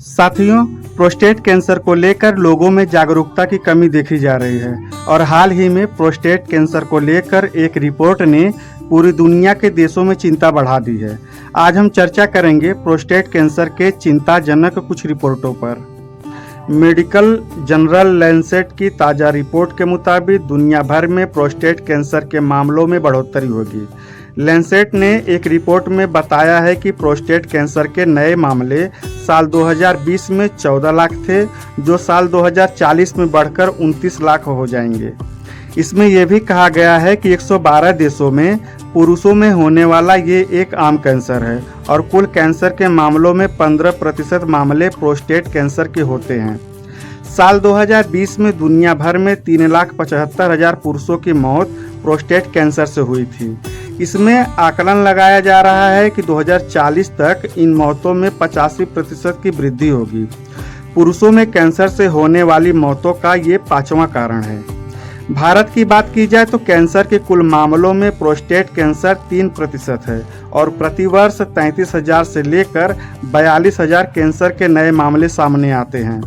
साथियों, prostate cancer को लेकर लोगों में जागरूकता की कमी देखी जा रही है और हाल ही में प्रोस्टेट कैंसर को लेकर एक रिपोर्ट ने पूरी दुनिया के देशों में चिंता बढ़ा दी है। आज हम चर्चा करेंगे प्रोस्टेट कैंसर के चिंताजनक कुछ रिपोर्टों पर। मेडिकल जर्नल लैंसेट की ताज़ा रिपोर्ट के मुताबिक दुनिया भर में प्रोस्टेट कैंसर के मामलों में बढ़ोतरी होगी। लैंसेट ने एक रिपोर्ट में बताया है कि प्रोस्टेट कैंसर के नए मामले साल 2020 में 14 लाख थे, जो साल 2040 में बढ़कर 29 लाख हो जाएंगे। इसमें यह भी कहा गया है कि 112 देशों में पुरुषों में होने वाला ये एक आम कैंसर है और कुल कैंसर के मामलों में 15% मामले प्रोस्टेट कैंसर के होते हैं। साल 2020 में दुनिया भर में 3,75,000 पुरुषों की मौत प्रोस्टेट कैंसर से हुई थी। इसमें आकलन लगाया जा रहा है कि 2040 तक इन मौतों में 85% की वृद्धि होगी। पुरुषों में कैंसर से होने वाली मौतों का ये 5वां कारण है। भारत की बात की जाए तो कैंसर के कुल मामलों में प्रोस्टेट कैंसर 3% है और प्रतिवर्ष 33,000 से लेकर 42,000 कैंसर के नए मामले सामने आते हैं।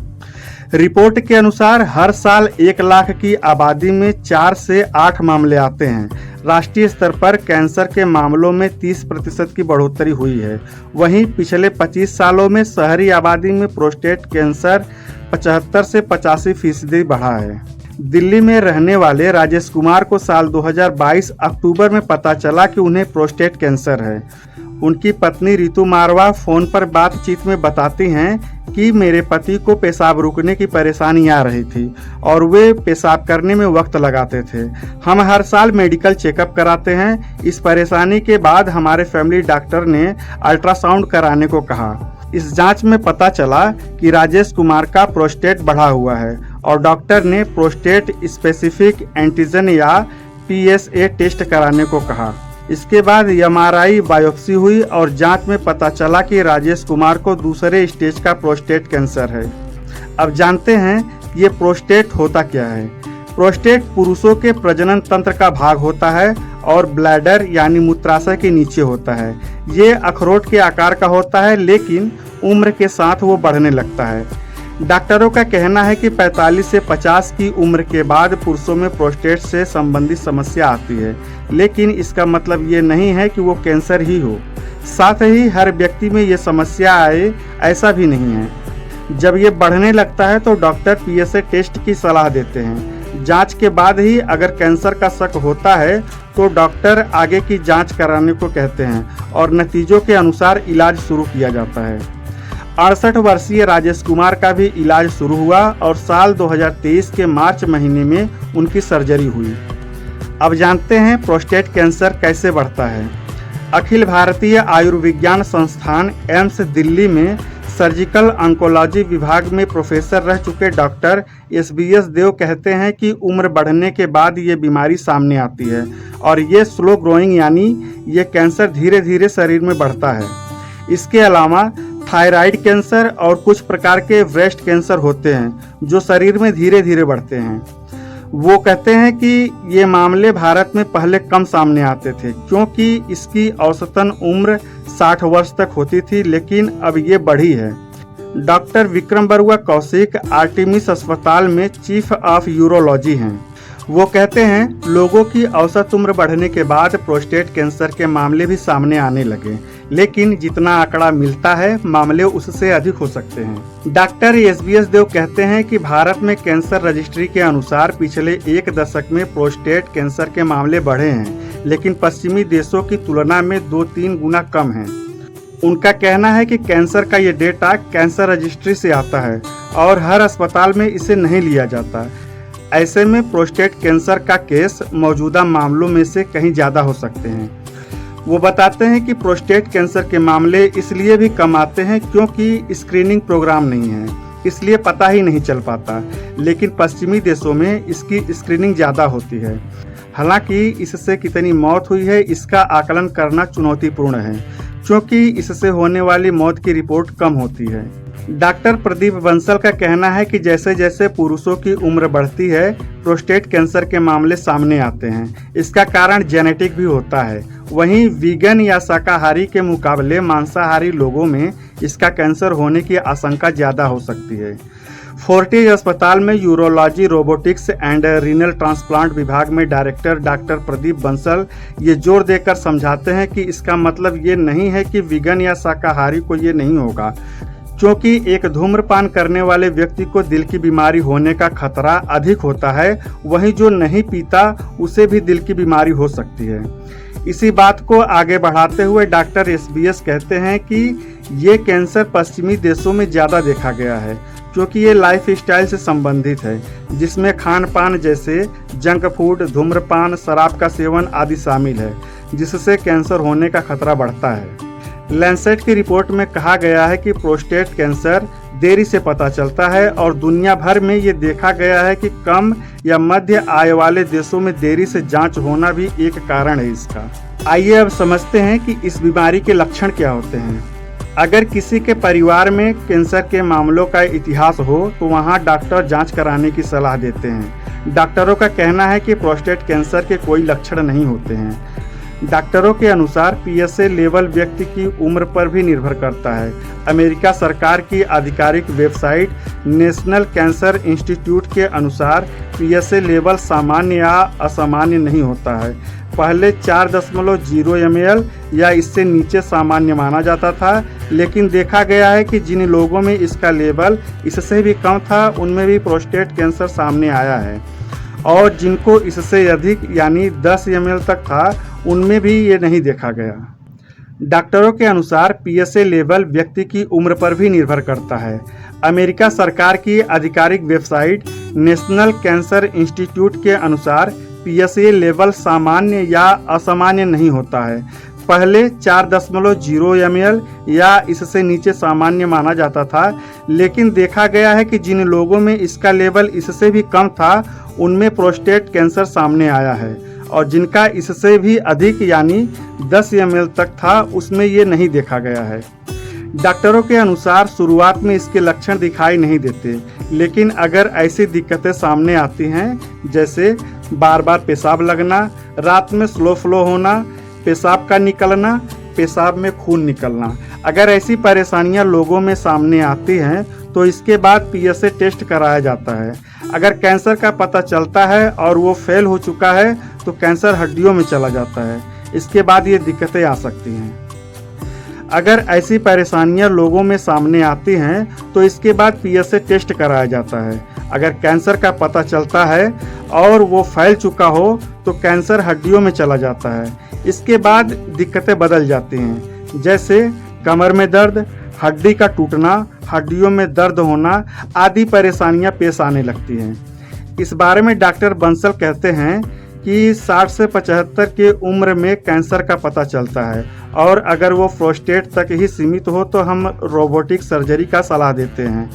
रिपोर्ट के अनुसार हर साल 1 लाख की आबादी में 4 से 8 मामले आते हैं। राष्ट्रीय स्तर पर कैंसर के मामलों में 30% की बढ़ोतरी हुई है। वहीं पिछले 25 सालों में शहरी आबादी में प्रोस्टेट कैंसर 75 से 85% बढ़ा है। दिल्ली में रहने वाले राजेश कुमार को साल 2022 अक्टूबर में पता चला कि उन्हें प्रोस्टेट कैंसर है। उनकी पत्नी रितु मारवा फोन पर बातचीत में बताती हैं कि मेरे पति को पेशाब रुकने की परेशानी आ रही थी और वे पेशाब करने में वक्त लगाते थे। हम हर साल मेडिकल चेकअप कराते हैं। इस परेशानी के बाद हमारे फैमिली डॉक्टर ने अल्ट्रासाउंड कराने को कहा। इस जांच में पता चला कि राजेश कुमार का प्रोस्टेट बढ़ा हुआ है और डॉक्टर ने प्रोस्टेट स्पेसिफिक एंटीजन या PSA टेस्ट कराने को कहा। इसके बाद MRI बायोप्सी हुई और जांच में पता चला कि राजेश कुमार को दूसरे स्टेज का प्रोस्टेट कैंसर है। अब जानते हैं ये प्रोस्टेट होता क्या है। प्रोस्टेट पुरुषों के प्रजनन तंत्र का भाग होता है और ब्लैडर यानी मूत्राशय के नीचे होता है। ये अखरोट के आकार का होता है, लेकिन उम्र के साथ वो बढ़ने लगता है। डॉक्टरों का कहना है कि 45 से 50 की उम्र के बाद पुरुषों में प्रोस्टेट से संबंधित समस्या आती है, लेकिन इसका मतलब ये नहीं है कि वो कैंसर ही हो। साथ ही हर व्यक्ति में ये समस्या आए ऐसा भी नहीं है। जब ये बढ़ने लगता है तो डॉक्टर PSA टेस्ट की सलाह देते हैं। जांच के बाद ही अगर कैंसर का शक होता है तो डॉक्टर आगे की जांच कराने को कहते हैं और नतीजों के अनुसार इलाज शुरू किया जाता है। 68 वर्षीय राजेश कुमार का भी इलाज शुरू हुआ और साल 2023 के मार्च महीने में उनकी सर्जरी हुई। अब जानते हैं प्रोस्टेट कैंसर कैसे बढ़ता है। अखिल भारतीय आयुर्विज्ञान संस्थान एम्स दिल्ली में सर्जिकल ऑन्कोलॉजी विभाग में प्रोफेसर रह चुके डॉक्टर SBS देव कहते हैं कि उम्र बढ़ने के बाद ये बीमारी सामने आती है और ये स्लो ग्रोइंग यानी ये कैंसर धीरे धीरे शरीर में बढ़ता है। इसके अलावा थायराइड कैंसर और कुछ प्रकार के ब्रेस्ट कैंसर होते हैं जो शरीर में धीरे धीरे बढ़ते हैं। वो कहते हैं कि ये मामले भारत में पहले कम सामने आते थे क्योंकि इसकी औसतन उम्र 60 वर्ष तक होती थी, लेकिन अब ये बढ़ी है। डॉक्टर विक्रम बरुआ कौशिक आर्टेमिस अस्पताल में चीफ ऑफ यूरोलॉजी हैं। वो कहते हैं लोगों की औसत उम्र बढ़ने के बाद प्रोस्टेट कैंसर के मामले भी सामने आने लगे, लेकिन जितना आंकड़ा मिलता है मामले उससे अधिक हो सकते हैं। डॉक्टर SBS देव कहते हैं कि भारत में कैंसर रजिस्ट्री के अनुसार पिछले 1 दशक में प्रोस्टेट कैंसर के मामले बढ़े हैं, लेकिन पश्चिमी देशों की तुलना में 2-3 गुना कम है। उनका कहना है कि कैंसर का ये डेटा कैंसर रजिस्ट्री से आता है और हर अस्पताल में इसे नहीं लिया जाता। ऐसे में प्रोस्टेट कैंसर का केस मौजूदा मामलों में से कहीं ज़्यादा हो सकते हैं। वो बताते हैं कि प्रोस्टेट कैंसर के मामले इसलिए भी कम आते हैं क्योंकि स्क्रीनिंग प्रोग्राम नहीं है, इसलिए पता ही नहीं चल पाता, लेकिन पश्चिमी देशों में इसकी स्क्रीनिंग ज़्यादा होती है। हालांकि इससे कितनी मौत हुई है इसका आकलन करना चुनौतीपूर्ण है क्योंकि इससे होने वाली मौत की रिपोर्ट कम होती है। डॉक्टर प्रदीप बंसल का कहना है कि जैसे जैसे पुरुषों की उम्र बढ़ती है प्रोस्टेट कैंसर के मामले सामने आते हैं। इसका कारण जेनेटिक भी होता है। वहीं वीगन या शाकाहारी के मुकाबले मांसाहारी लोगों में इसका कैंसर होने की आशंका ज़्यादा हो सकती है। फोर्टिज अस्पताल में urology, robotics and renal transplant विभाग में डायरेक्टर डॉक्टर प्रदीप बंसल ये जोर देकर समझाते हैं कि इसका मतलब ये नहीं है कि वीगन या शाकाहारी को ये नहीं होगा, क्योंकि एक धूम्रपान करने वाले व्यक्ति को दिल की बीमारी होने का खतरा अधिक होता है, वहीं जो नहीं पीता उसे भी दिल की बीमारी हो सकती है। इसी बात को आगे बढ़ाते हुए डॉक्टर एसबीएस कहते हैं कि ये कैंसर पश्चिमी देशों में ज़्यादा देखा गया है, क्योंकि ये लाइफ स्टाइल से संबंधित है, जिसमें खान पान जैसे जंक फूड, धूम्रपान, शराब का सेवन आदि शामिल है, जिससे कैंसर होने का खतरा बढ़ता है। लैंसेट की रिपोर्ट में कहा गया है कि प्रोस्टेट कैंसर देरी से पता चलता है और दुनिया भर में ये देखा गया है कि कम या मध्य आय वाले देशों में देरी से जांच होना भी एक कारण है इसका। आइए अब समझते हैं कि इस बीमारी के लक्षण क्या होते हैं। अगर किसी के परिवार में कैंसर के मामलों का इतिहास हो तो वहाँ डॉक्टर जांच कराने की सलाह देते हैं। डॉक्टरों का कहना है कि प्रोस्टेट कैंसर के कोई लक्षण नहीं होते हैं। डॉक्टरों के अनुसार पीएसए लेवल व्यक्ति की उम्र पर भी निर्भर करता है। अमेरिका सरकार की आधिकारिक वेबसाइट नेशनल कैंसर इंस्टीट्यूट के अनुसार पीएसए लेवल सामान्य या असामान्य नहीं होता है। पहले 4.0 ml या इससे नीचे सामान्य माना जाता था, लेकिन देखा गया है कि जिन लोगों में इसका लेवल इससे भी कम था उनमें भी प्रोस्टेट कैंसर सामने आया है, और जिनको इससे अधिक यानी 10 ml तक था उनमें भी ये नहीं देखा गया। डॉक्टरों के अनुसार पीएसए लेवल व्यक्ति की उम्र पर भी निर्भर करता है। अमेरिका सरकार की आधिकारिक वेबसाइट नेशनल कैंसर इंस्टीट्यूट के अनुसार पीएसए लेवल सामान्य या असामान्य नहीं होता है। पहले 4.0 ml या इससे नीचे सामान्य माना जाता था, लेकिन देखा गया है कि जिन लोगों में इसका लेवल इससे भी कम था उनमें प्रोस्टेट कैंसर सामने आया है, और जिनका इससे भी अधिक यानी 10 ml तक था उसमें ये नहीं देखा गया है। डॉक्टरों के अनुसार शुरुआत में इसके लक्षण दिखाई नहीं देते, लेकिन अगर ऐसी दिक्कतें सामने आती हैं जैसे बार बार पेशाब लगना, रात में स्लो फ्लो होना, पेशाब का निकलना, पेशाब में खून निकलना, अगर ऐसी परेशानियां लोगों में सामने आती हैं तो इसके बाद पीएसए टेस्ट कराया जाता है। अगर कैंसर का पता चलता है और वो फेल हो चुका है तो कैंसर हड्डियों में चला जाता है। इसके बाद ये दिक्कतें आ सकती हैं। अगर ऐसी परेशानियां लोगों में सामने आती हैं तो इसके बाद पीएसए टेस्ट कराया जाता है। अगर कैंसर का पता चलता है और वो फैल चुका हो तो कैंसर हड्डियों में चला जाता है। इसके बाद दिक्कतें बदल जाती हैं, जैसे कमर में दर्द, हड्डी का टूटना, हड्डियों में दर्द होना आदि परेशानियां पेश आने लगती हैं। इस बारे में डॉक्टर बंसल कहते हैं कि 60 से 75 के उम्र में कैंसर का पता चलता है, और अगर वो प्रोस्टेट तक ही सीमित हो तो हम रोबोटिक सर्जरी का सलाह देते हैं।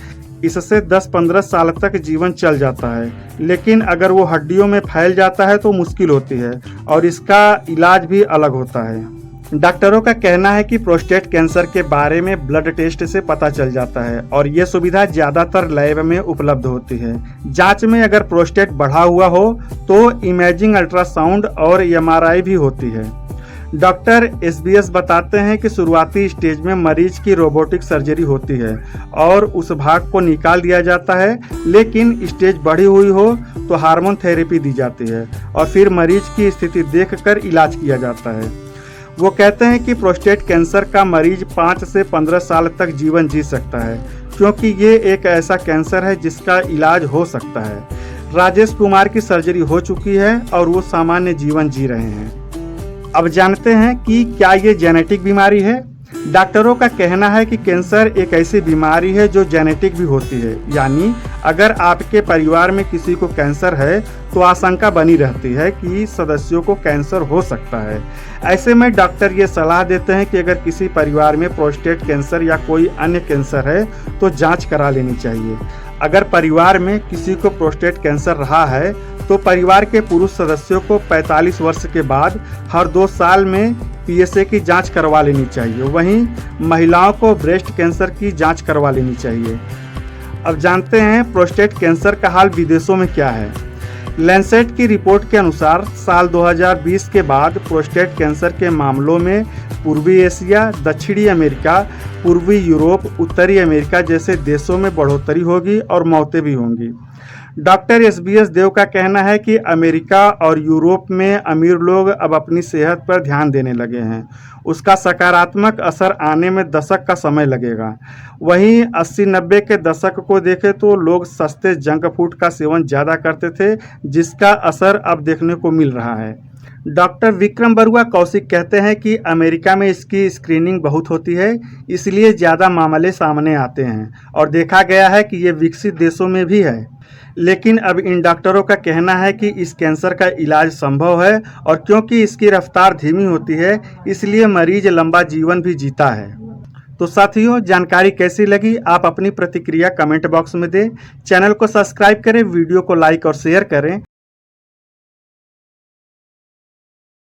इससे 10-15 साल तक जीवन चल जाता है, लेकिन अगर वो हड्डियों में फैल जाता है तो मुश्किल होती है और इसका इलाज भी अलग होता है। डॉक्टरों का कहना है कि प्रोस्टेट कैंसर के बारे में ब्लड टेस्ट से पता चल जाता है, और ये सुविधा ज़्यादातर लैब में उपलब्ध होती है। जांच में अगर प्रोस्टेट बढ़ा हुआ हो तो इमेजिंग अल्ट्रासाउंड और एमआरआई भी होती है। डॉक्टर एसबीएस बताते हैं कि शुरुआती स्टेज में मरीज की रोबोटिक सर्जरी होती है और उस भाग को निकाल दिया जाता है, लेकिन स्टेज बढ़ी हुई हो तो हार्मोन थेरेपी दी जाती है और फिर मरीज की स्थिति देखकर इलाज किया जाता है। वो कहते हैं कि प्रोस्टेट कैंसर का मरीज 5 से 15 साल तक जीवन जी सकता है, क्योंकि ये एक ऐसा कैंसर है जिसका इलाज हो सकता है। राजेश कुमार की सर्जरी हो चुकी है और वो सामान्य जीवन जी रहे हैं। अब जानते हैं कि क्या ये जेनेटिक बीमारी है। डॉक्टरों का कहना है कि कैंसर एक ऐसी बीमारी है जो जेनेटिक भी होती है, यानी अगर आपके परिवार में किसी को कैंसर है तो आशंका बनी रहती है कि सदस्यों को कैंसर हो सकता है। ऐसे में डॉक्टर ये सलाह देते हैं कि अगर किसी परिवार में प्रोस्टेट कैंसर या कोई अन्य कैंसर है तो जांच करा लेनी चाहिए। अगर परिवार में किसी को प्रोस्टेट कैंसर रहा है तो परिवार के पुरुष सदस्यों को 45 वर्ष के बाद हर 2 साल में पीएसए की जांच करवा लेनी चाहिए। वहीं महिलाओं को ब्रेस्ट कैंसर की जांच करवा लेनी चाहिए। अब जानते हैं प्रोस्टेट कैंसर का हाल विदेशों में क्या है। लैंसेट की रिपोर्ट के अनुसार साल 2020 के बाद प्रोस्टेट कैंसर के मामलों में पूर्वी एशिया, दक्षिणी अमेरिका, पूर्वी यूरोप, उत्तरी अमेरिका जैसे देशों में बढ़ोतरी होगी और मौतें भी होंगी। डॉक्टर SBS देव का कहना है कि अमेरिका और यूरोप में अमीर लोग अब अपनी सेहत पर ध्यान देने लगे हैं। उसका सकारात्मक असर आने में दशक का समय लगेगा। वहीं 80-90 के दशक को देखें तो लोग सस्ते जंक फूड का सेवन ज़्यादा करते थे, जिसका असर अब देखने को मिल रहा है। डॉक्टर विक्रम बरुआ कौशिक कहते हैं कि अमेरिका में इसकी स्क्रीनिंग बहुत होती है, इसलिए ज़्यादा मामले सामने आते हैं और देखा गया है कि ये विकसित देशों में भी है। लेकिन अब इन डॉक्टरों का कहना है कि इस कैंसर का इलाज संभव है और क्योंकि इसकी रफ्तार धीमी होती है, इसलिए मरीज लंबा जीवन भी जीता है। तो साथियों, जानकारी कैसी लगी? आप अपनी प्रतिक्रिया कमेंट बॉक्स में दें। चैनल को सब्सक्राइब करें, वीडियो को लाइक और शेयर करें